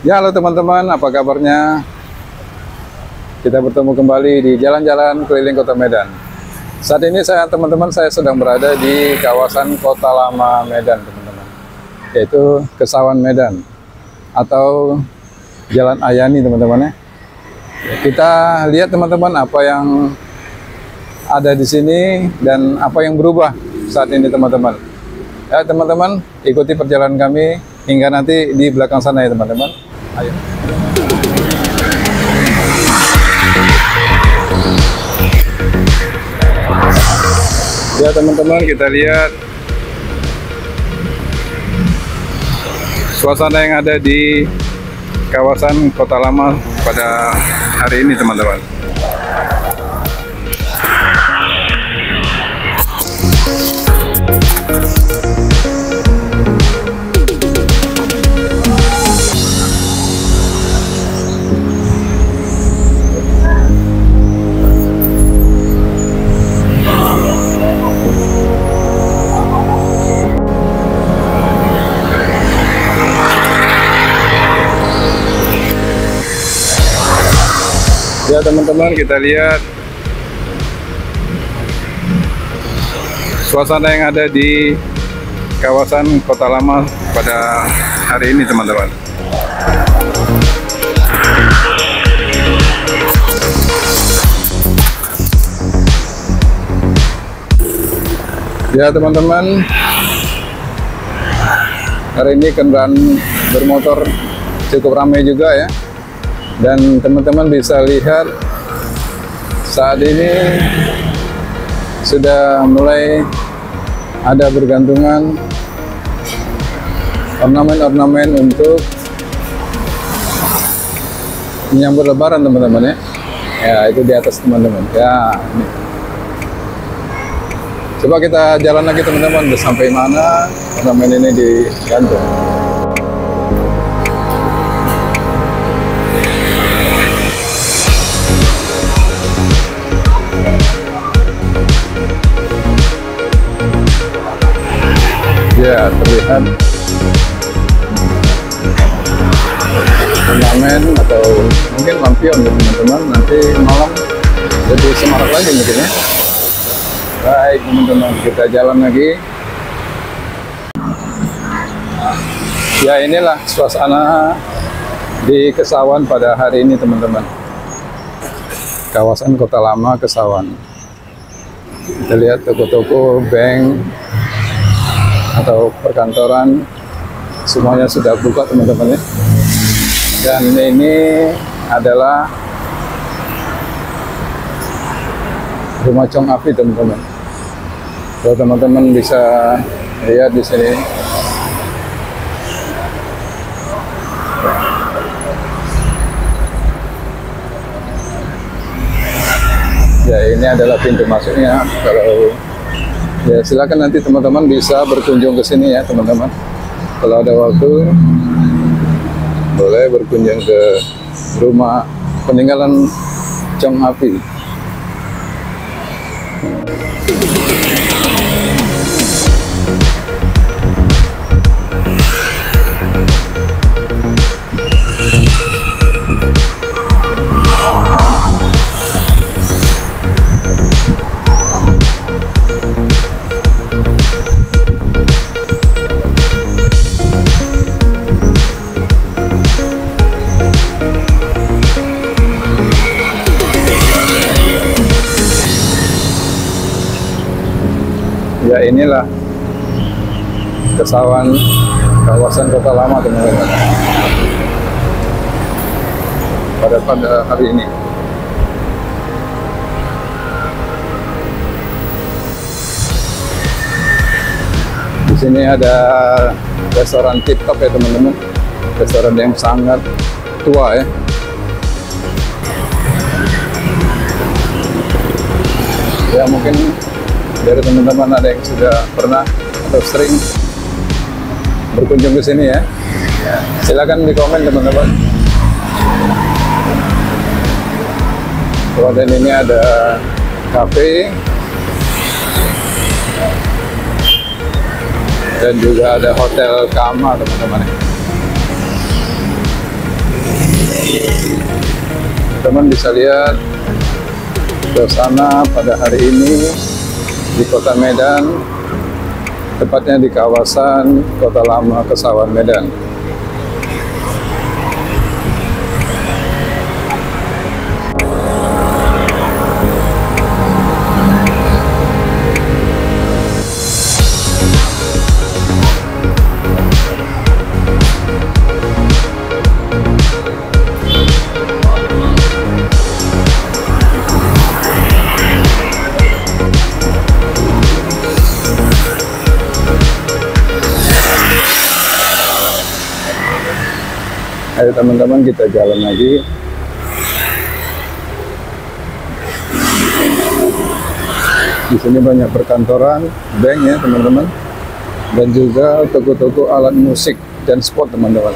Ya, halo teman-teman, apa kabarnya? Kita bertemu kembali di jalan-jalan keliling Kota Medan. Saat ini teman-teman saya sedang berada di kawasan Kota Lama Medan, teman-teman. Yaitu Kesawan Medan atau Jalan Ayani, teman-teman ya. Kita lihat teman-teman apa yang ada di sini dan apa yang berubah saat ini, teman-teman. Ya, teman-teman, ikuti perjalanan kami hingga nanti di belakang sana ya, teman-teman. Ayo. Ya teman-teman, kita lihat suasana yang ada di kawasan Kota Lama pada hari ini, teman-teman. Ya teman-teman, kita lihat suasana yang ada di kawasan Kota Lama pada hari ini, teman-teman. Ya teman-teman, hari ini kendaraan bermotor cukup ramai juga ya. Dan teman-teman bisa lihat saat ini sudah mulai ada bergantungan ornamen-ornamen untuk menyambut Lebaran, teman-teman ya. Ya, itu di atas, teman-teman. Ya, ini. Coba kita jalan lagi, teman-teman, sampai mana ornamen ini digantung. Ya, terlihat ornamen atau mungkin lampion ya teman-teman. Nanti malam jadi semarak lagi mungkin ya. Baik teman-teman, kita jalan lagi. Ya, inilah suasana di Kesawan pada hari ini, teman-teman. Kawasan Kota Lama Kesawan. Kita lihat toko-toko, bank atau perkantoran semuanya sudah buka, teman-teman ya. Dan ini adalah rumah Chong Afi, teman-teman. Kalau teman-teman bisa lihat di sini, ya ini adalah pintu masuknya. Kalau ya silakan nanti teman-teman bisa berkunjung ke sini ya, teman-teman. Kalau ada waktu boleh berkunjung ke rumah peninggalan Chong Afi. Ya, inilah Kesawan, kawasan Kota Lama, teman-teman, pada hari ini. Di sini ada restoran Tip Top ya, teman-teman. Restoran yang sangat tua ya. Ya, mungkin dari teman-teman ada yang sudah pernah atau sering berkunjung ke sini ya. Silakan di komen, teman-teman. Kemudian ini ada kafe dan juga ada hotel Kama, teman-teman. Teman bisa lihat suasana pada hari ini di Kota Medan, tepatnya di kawasan Kota Lama Kesawan Medan. Ayo teman-teman, kita jalan lagi. Di sini banyak perkantoran, bank ya teman-teman, dan juga toko-toko alat musik dan sport teman-teman.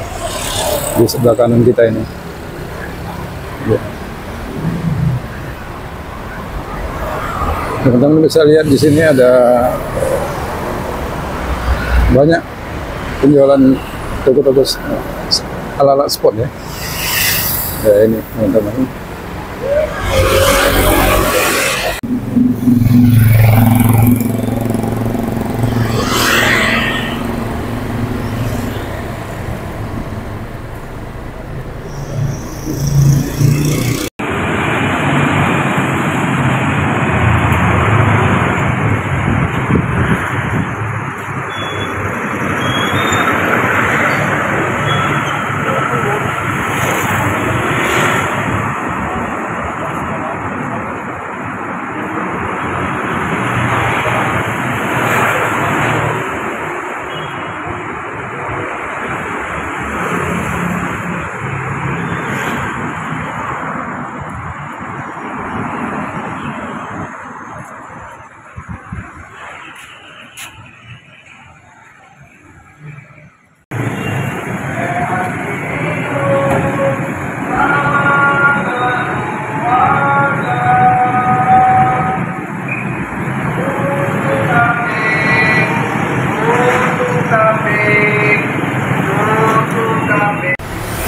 Di sebelah kanan kita ini. Ya. Teman-teman bisa lihat di sini ada banyak penjualan toko-toko alat-alat sport ya. Ya ini teman-teman.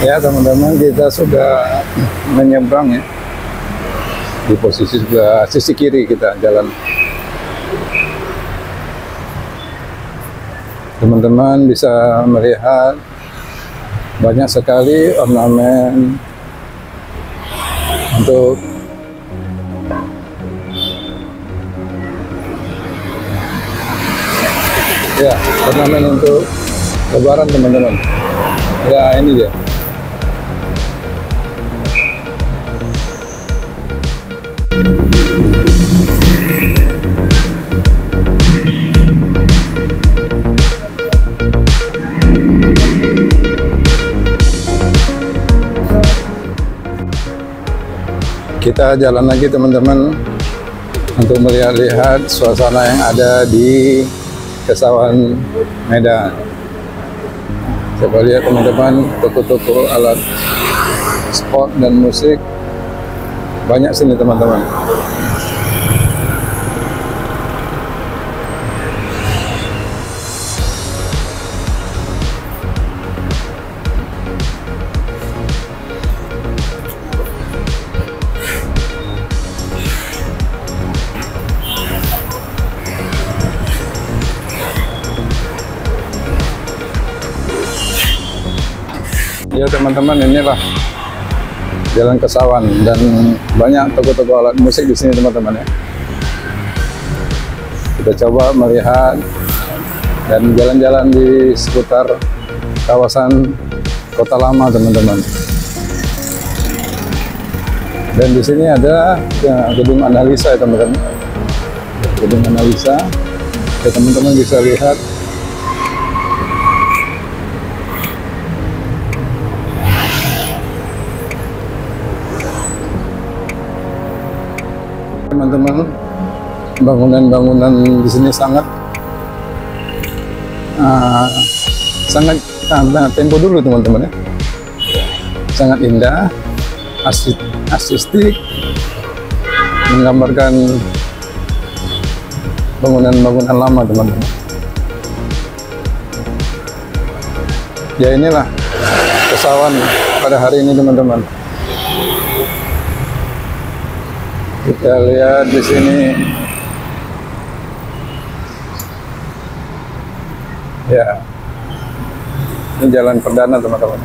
Ya teman-teman, kita sudah menyeberang ya. Di posisi sebelah sisi kiri kita jalan. Teman-teman bisa melihat banyak sekali ornamen untuk ya, ornamen untuk lebaran teman-teman. Ya ini dia. Kita jalan lagi teman-teman untuk melihat-lihat suasana yang ada di Kesawan Medan. Coba lihat teman-teman, toko-toko alat sport dan musik banyak sini teman-teman. Ya teman-teman, inilah Jalan Kesawan dan banyak toko-toko alat musik di sini teman-teman ya. Kita coba melihat dan jalan-jalan di seputar kawasan Kota Lama teman-teman. Dan di sini ada ya, gedung analisa ya teman-teman. Gedung analisa, ya teman-teman bisa lihat. Teman-teman, bangunan-bangunan di sini sangat tempo dulu teman-teman ya, sangat indah, artistik, menggambarkan bangunan-bangunan lama teman-teman. Ya inilah Kesawan pada hari ini teman-teman. Kita lihat di sini. Ya. Ini jalan perdana teman-teman.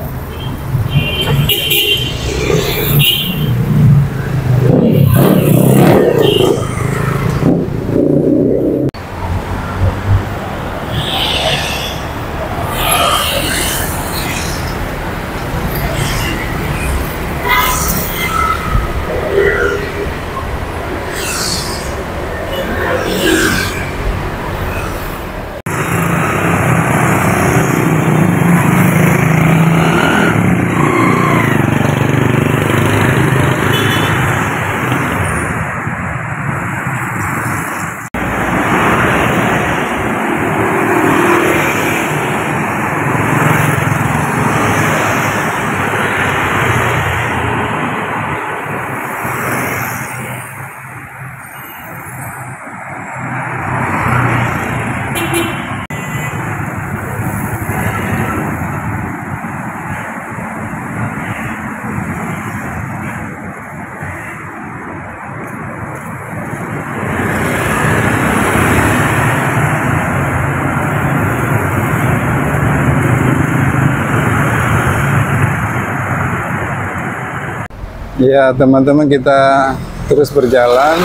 Ya teman-teman, kita terus berjalan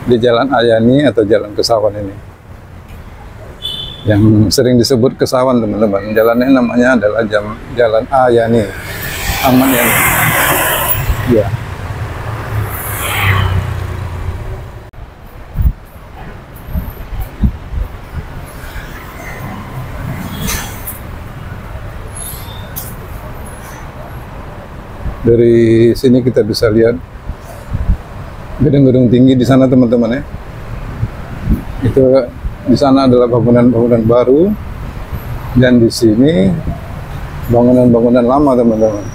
di Jalan Ayani atau Jalan Kesawan ini, yang sering disebut Kesawan teman-teman. Jalannya namanya adalah Jalan Ayani, Aman Yani. Ya. Dari sini kita bisa lihat gedung-gedung tinggi di sana teman-teman ya. Itu di sana adalah bangunan-bangunan baru, dan di sini bangunan-bangunan lama teman-teman.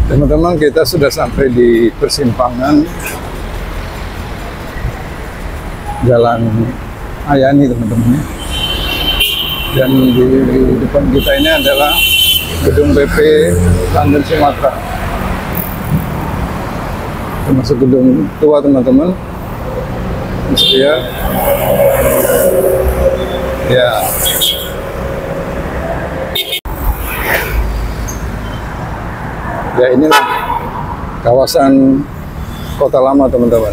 Teman-teman, kita sudah sampai di persimpangan Jalan Ayani teman-teman. Dan di depan kita ini adalah gedung BP London Sumatera, termasuk gedung tua teman-teman. Ya. Ya. Ya, inilah kawasan Kota Lama teman-teman.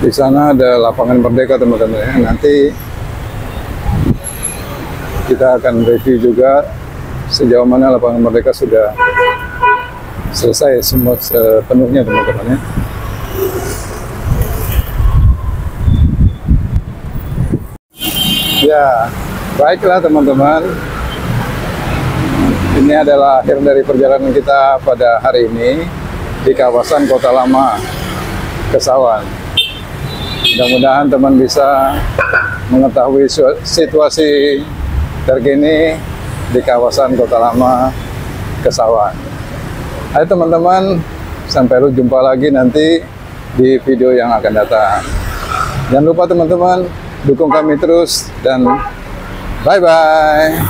Di sana ada lapangan Merdeka teman-teman ya. Nanti kita akan review juga sejauh mana lapangan Merdeka sudah selesai semua sepenuhnya teman-teman ya. Ya, baiklah teman-teman. Ini adalah akhir dari perjalanan kita pada hari ini di kawasan Kota Lama Kesawan. Mudah-mudahan teman bisa mengetahui situasi terkini di kawasan Kota Lama Kesawan. Ayo teman-teman, sampai jumpa lagi nanti di video yang akan datang. Jangan lupa teman-teman, dukung kami terus, dan bye-bye.